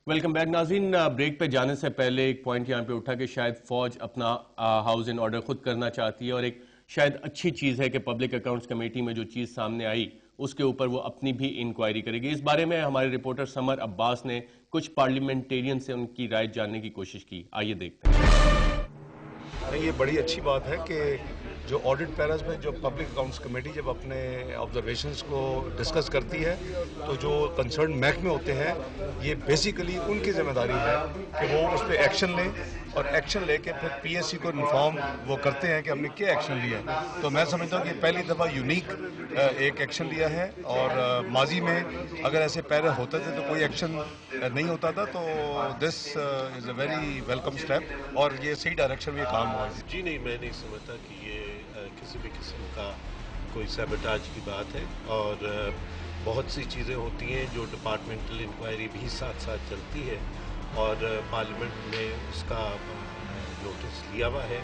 Welcome back नाज़रीन। Break पे जाने से पहले एक पॉइंट यहाँ पे उठा कि शायद फौज अपना हाउस इन ऑर्डर खुद करना चाहती है और एक शायद अच्छी चीज़ है कि पब्लिक अकाउंट्स कमेटी में जो चीज़ सामने आई उसके ऊपर वो अपनी भी इंक्वायरी करेगी। इस बारे में हमारे रिपोर्टर समर अब्बास ने कुछ पार्लियामेंटेरियन से उनकी राय जानने की कोशिश की। आइए देखते हैं। ये बड़ी अच्छी बात है कि जो ऑडिट पैरास में जो पब्लिक अकाउंट्स कमेटी जब अपने ऑब्जर्वेशंस को डिस्कस करती है तो जो कंसर्न महकमे होते हैं ये बेसिकली उनकी जिम्मेदारी है कि वो उस पर एक्शन लें और एक्शन लेके फिर पीएससी को इन्फॉर्म वो करते हैं कि हमने क्या एक्शन लिया है। तो मैं समझता हूँ कि पहली दफ़ा यूनिक एक एक्शन लिया है और माजी में अगर ऐसे पैरे होते थे तो कोई एक्शन नहीं होता था, तो this is a very welcome step और ये सही डायरेक्शन में काम हुआ है। जी नहीं, मैं नहीं समझता कि ये किसी भी किस्म का कोई सैबोटाज की बात है और बहुत सी चीज़ें होती हैं जो डिपार्टमेंटल इंक्वायरी भी साथ साथ चलती है और पार्लियामेंट ने उसका नोटिस लिया हुआ है।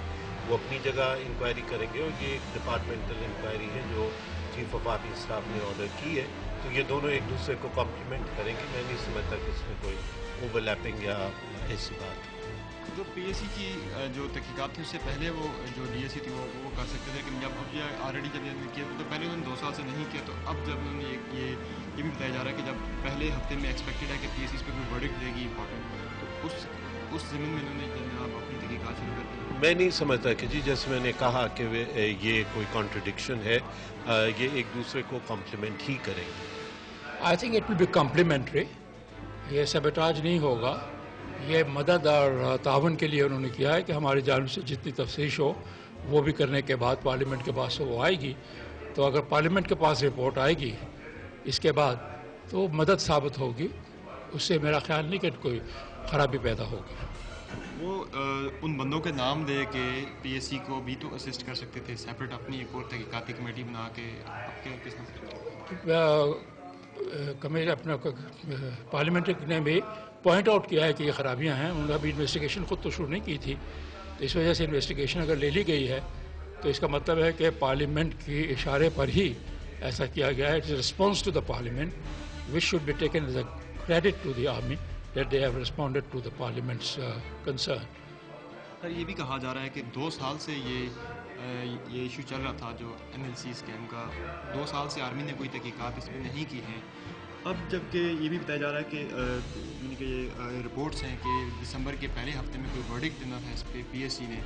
वो अपनी जगह इंक्वायरी करेंगे और ये एक डिपार्टमेंटल इंक्वायरी है जो चीफ ऑफ आर्मी स्टाफ ने ऑर्डर की है, तो ये दोनों एक दूसरे को कॉम्प्लीमेंट करेंगे। मैं नहीं समझता कि इसमें कोई ओवरलैपिंग या ऐसी बात। तो पीएससी की जो तहकीकात थी उससे पहले वो जो डीएससी थी वो कर सकते थे, लेकिन जब अब ये ऑलरेडी जब इन्होंने किया तो पहले उन्होंने 2 साल से नहीं किया, तो अब जब उन्होंने ये भी बताया जा रहा है कि जब पहले हफ्ते में एक्सपेक्टेड है कि पीएससी इस पर कोई वर्डिक्ट देगी इंपॉर्टेंट, तो उस ज़मीन में इन्होंने जनाब अपनी तहकीकात शुरू कर दी। मैं नहीं समझता कि जी जैसे मैंने कहा कि ये कोई कॉन्ट्रडिक्शन है, ये एक दूसरे को कॉम्प्लीमेंट ही करेंगे। I think it will be complementary, ये सबटाज नहीं होगा, ये मदद और तावन के लिए उन्होंने किया है कि हमारी जानिब से जितनी तफ्तीश हो वो भी करने के बाद पार्लियामेंट के पास वो आएगी, तो अगर पार्लियामेंट के पास रिपोर्ट आएगी इसके बाद तो मदद साबित होगी, उससे मेरा ख्याल नहीं कि कोई ख़राबी पैदा होगी। वो उन बंदों के नाम दे के पीएससी को भी तो असिस्ट कर सकते थे, सेपरेट अपनी एक और तहकीकाती कमेटी बना के। कमेटी अपना पार्लियामेंट ने भी पॉइंट आउट किया है कि ये खराबियां हैं, उन्होंने अभी इन्वेस्टिगेशन खुद तो शुरू नहीं की थी, तो इस वजह से इन्वेस्टिगेशन अगर ले ली गई है तो इसका मतलब है कि पार्लियामेंट के इशारे पर ही ऐसा किया गया है। It is response to the parliament which should be taken as a credit to the army that they have responded to the parliament's concern. Sir ये भी कहा जा रहा है कि 2 साल से ये इशू चल रहा था जो एनएलसी स्कैम का, 2 साल से आर्मी ने कोई तहकीकात इसमें नहीं की है। अब जबकि ये भी बताया जा रहा है कि ये रिपोर्ट्स हैं कि दिसंबर के पहले हफ्ते में कोई वर्डिक्ट देना था इस पर पीएससी ने,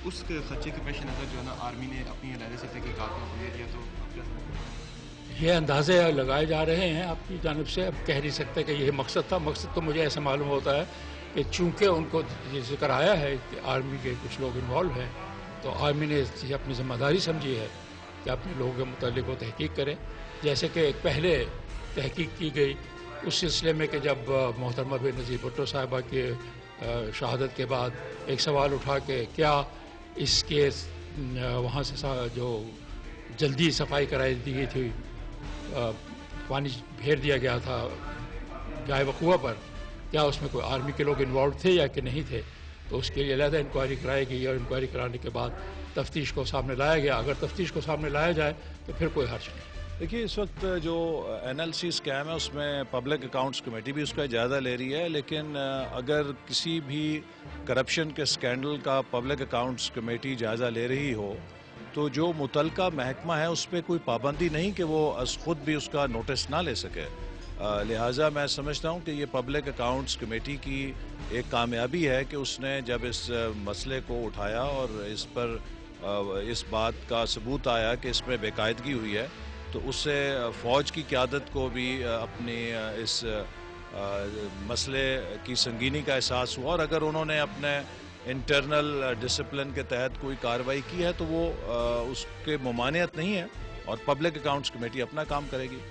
उस खर्चे के पेश नज़र जो है ना आर्मी ने अपनी अलहदे से तहकीकात में दे दिया, तो आप क्या समझते हैं? ये अंदाजे लगाए जा रहे हैं आपकी जानिब से, अब कह नहीं सकते कि यही मकसद था। मकसद तो मुझे ऐसा मालूम होता है कि चूँकि उनको ये जिक्र आया है कि आर्मी के कुछ लोग इन्वॉल्व हैं, तो आर्मी ने अपनी ज़िम्मेदारी समझी है कि अपने लोगों के मुतालिक वो तहकीक करें। जैसे कि पहले तहकीक की गई उस सिलसिले में कि जब मोहतरमा बेनज़ीर भुट्टो साहिबा के शहादत के बाद एक सवाल उठा के क्या इस केस वहाँ से जो जल्दी सफाई कराई दी गई थी, पानी फेर दिया गया था गाय वकुआ पर, क्या उसमें कोई आर्मी के लोग इन्वॉल्व थे या कि नहीं थे, तो उसके लिए अलहदा इंक्वायरी कराई गई और इंक्वायरी कराने के बाद तफ्तीश को सामने लाया गया। अगर तफ्तीश को सामने लाया जाए तो फिर कोई हर्ज नहीं। देखिए, इस वक्त जो एनएलसी स्कैम है उसमें पब्लिक अकाउंट्स कमेटी भी उसका जायज़ा ले रही है, लेकिन अगर किसी भी करप्शन के स्कैंडल का पब्लिक अकाउंट्स कमेटी जायज़ा ले रही हो तो जो मुतलका महकमा है उस पर कोई पाबंदी नहीं कि वो खुद भी उसका नोटिस ना ले सके। लिहाजा मैं समझता हूँ कि ये पब्लिक अकाउंट्स कमेटी की एक कामयाबी है कि उसने जब इस मसले को उठाया और इस पर इस बात का सबूत आया कि इसमें बेकायदगी हुई है, तो उससे फ़ौज की क़यादत को भी अपनी इस मसले की संगीनी का एहसास हुआ और अगर उन्होंने अपने इंटरनल डिसिप्लिन के तहत कोई कार्रवाई की है तो वो उसके मुमानियत नहीं है और पब्लिक अकाउंट्स कमेटी अपना काम करेगी।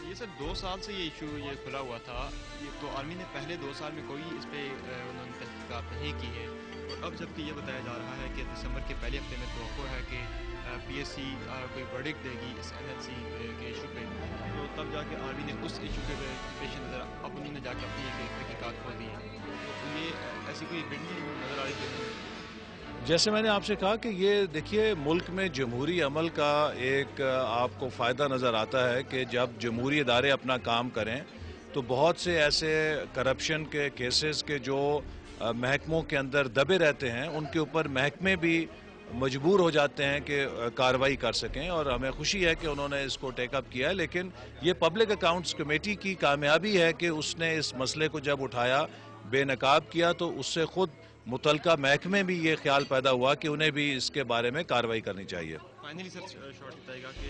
ये सर 2 साल से ये इशू ये खुला हुआ था, ये तो आर्मी ने पहले 2 साल में कोई इस पर उन्होंने तहकीकात नहीं की है, और अब जबकि ये बताया जा रहा है कि दिसंबर के पहले हफ्ते में तवक्को है कि पीएससी कोई वर्डिक्ट देगी इस एनएलसी के इशू पे, तो तब जाके आर्मी ने उस इशू के पेश नज़र अब उन्होंने जाकर अपनी एक तहकीकात खोल दी है, तो ये ऐसी कोई बिगड़ी नज़र आ रही है। जैसे मैंने आपसे कहा कि ये देखिए, मुल्क में जमहूरी अमल का एक आपको फ़ायदा नज़र आता है कि जब जमहूरी इदारे अपना काम करें, تو بہت سے ایسے کرپشن کے کیسز کے جو محکموں کے اندر دبے رہتے ہیں ان کے اوپر محکمے بھی مجبور ہو جاتے ہیں کہ کارروائی کر سکیں، اور ہمیں خوشی ہے کہ انہوں نے اس کو ٹیک اپ کیا ہے. لیکن یہ پبلک اکاؤنٹس کمیٹی کی کامیابی ہے کہ اس نے اس مسئلے کو جب اٹھایا، بے نقاب کیا، تو اس سے خود متعلقہ محکمے بھی یہ خیال پیدا ہوا کہ انہیں بھی اس کے بارے میں کارروائی کرنی چاہیے. فائنلی سر شارٹ بتائے گا کہ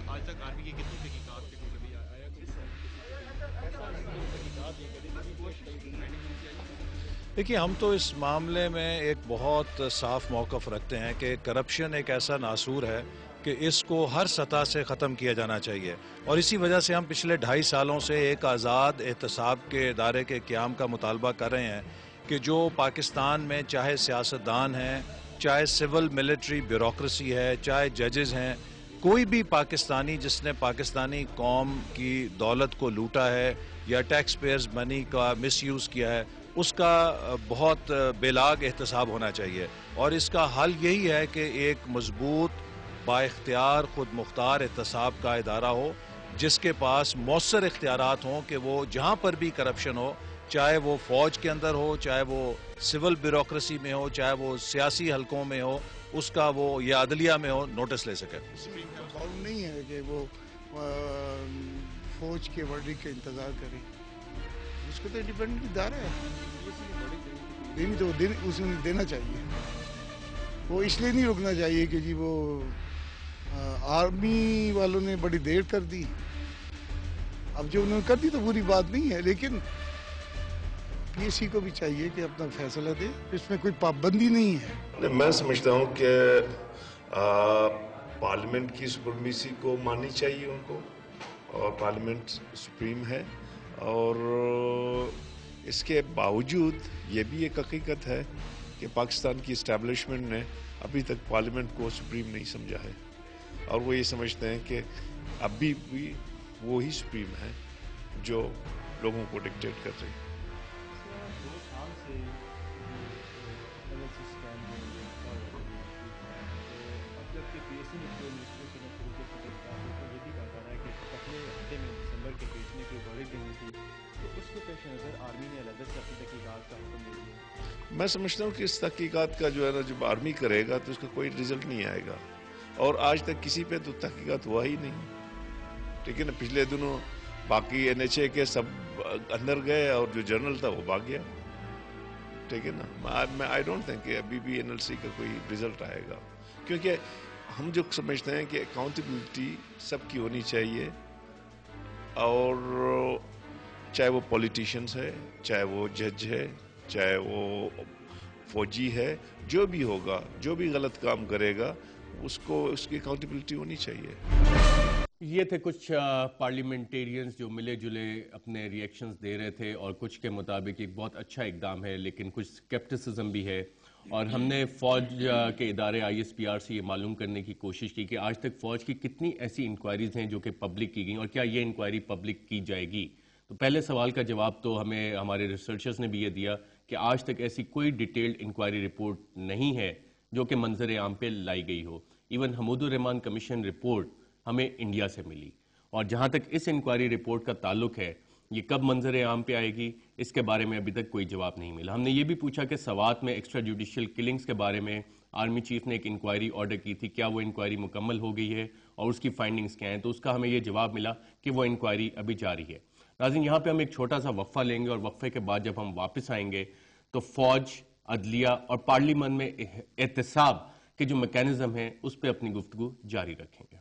آج تک آرمی کی کتنی تحقیقات کے کبھی آیا دیکھیے، ہم تو اس معاملے میں ایک بہت صاف موقف رکھتے ہیں کہ کرپشن ایک ایسا ناسور ہے کہ اس کو ہر سطح سے ختم کیا جانا چاہیے، اور اسی وجہ سے ہم پچھلے 2.5 سالوں سے ایک آزاد احتساب کے ادارے کے قیام کا مطالبہ کر رہے ہیں کہ جو پاکستان میں چاہے سیاستدان ہیں، چاہے سول ملٹری بیوروکریسی ہے، چاہے ججز ہیں، کوئی بھی پاکستانی جس نے پاکستانی قوم کی دولت کو لوٹا ہے یا ٹیکس پیئرز منی کا مس یوز کیا ہے، اس کا بہت بے لاگ احتساب ہونا چاہیے. اور اس کا حل یہی ہے کہ ایک مضبوط، با اختیار، خود مختار احتساب کا ادارہ ہو جس کے پاس مؤثر اختیارات ہوں کہ وہ جہاں پر بھی کرپشن ہو، چاہے وہ فوج کے اندر ہو، چاہے وہ سول بیوروکریسی میں ہو، چاہے وہ سیاسی حلقوں میں ہو، اس کا وہ یا عدلیہ میں ہو، نوٹس لے سکے. معلوم نہیں ہے کہ وہ فوج کے ورڈکٹ کا انتظار کریں، اس کو تو انڈیپینڈنٹ ادارہ ہے، دینی تو اس نے دینا چاہیے. وہ اس لیے نہیں رکنا چاہیے کہ جی وہ آرمی والوں نے بڑی دیر کر دی. اب جو انہوں نے کر دی تو بری بات نہیں ہے، لیکن پی ایس سی کو بھی چاہیے کہ اپنا فیصلہ دے، اس میں کوئی پابندی نہیں ہے. میں سمجھتا ہوں کہ پارلیمنٹ کی سپریمیسی کو ماننی چاہیے ان کو، اور پارلیمنٹ سپریم ہے، اور اس کے باوجود یہ بھی ایک حقیقت ہے کہ پاکستان کی اسٹیبلشمنٹ نے ابھی تک پارلیمنٹ کو سپریم نہیں سمجھا ہے، اور وہ یہ سمجھتے ہیں کہ ابھی بھی وہی سپریم ہے جو لوگوں کو ڈکٹیٹ کر رہی ہے. میں سمجھتا ہوں کہ اس تحقیقات کا جو ہے نا، جب آرمی کرے گا تو اس کا کوئی رزلٹ نہیں آئے گا، اور آج تک کسی پہ تو تحقیقات ہوا ہی نہیں. ٹھیک ہے نا، پچھلے دنوں باقی NHA کے سب اندر گئے اور جو جنرل تھا وہ بھاگ گیا. ٹھیک ہے نا، میں آئی ڈونٹ تھنک کہ ابھی بھی NLC کا کوئی رزلٹ آئے گا، کیونکہ ہم جو سمجھتے ہیں کہ اکاؤنٹیبلٹی سب کی ہونی چاہیے، اور چاہے وہ پولیٹیشنز ہے، چاہے وہ جج ہے، چاہے وہ فوجی ہے، جو بھی ہوگا، جو بھی غلط کام کرے گا، اس کو اس کی اکاؤنٹیبلٹی ہونی چاہیے. یہ تھے کچھ پارلیمنٹیرینز جو ملے جلے اپنے ری ایکشنز دے رہے تھے، اور کچھ کے مطابق ایک بہت اچھا اقدام ہے، لیکن کچھ سکیپٹسزم بھی ہے. اور ہم نے فوج کے ادارے ISPR سے یہ معلوم کرنے کی کوشش کی کہ آج تک فوج کی کتنی ایسی انکوائریز ہیں جو کہ پبلک کی گئیں، اور کیا یہ انکوائری پبلک کی جائے گی. تو پہلے سوال کا جواب تو ہمیں ہمارے ریسرچرز نے بھی یہ دیا کہ آج تک ایسی کوئی ڈیٹیلڈ انکوائری رپورٹ نہیں ہے جو کہ منظر عام پہ لائی گئی ہو. ایون حمود الرحمان کمیشن رپورٹ ہمیں انڈیا سے ملی، اور جہاں تک اس انکوائری رپورٹ کا تعلق ہے، یہ کب منظر عام پہ آئے گی اس کے بارے میں ابھی تک کوئی جواب نہیں ملا. ہم نے یہ بھی پوچھا کہ سوات میں ایکسٹرا جوڈیشل کلنگز کے بارے میں آرمی چیف نے ایک انکوائری آرڈر کی تھی، کیا وہ انکوائری مکمل ہو گئی ہے اور اس کی فائنڈنگز کیا ہیں؟ تو اس کا ہمیں یہ جواب ملا کہ وہ انکوائری ابھی جاری ہے. ناظرین، یہاں پہ ہم ایک چھوٹا سا وقفہ لیں گے، اور وقفے کے بعد جب ہم واپس آئیں گے تو فوج، عدلیہ اور پارلیمنٹ میں احتساب کے جو میکینزم ہیں اس پہ اپنی گفتگو جاری رکھیں گے.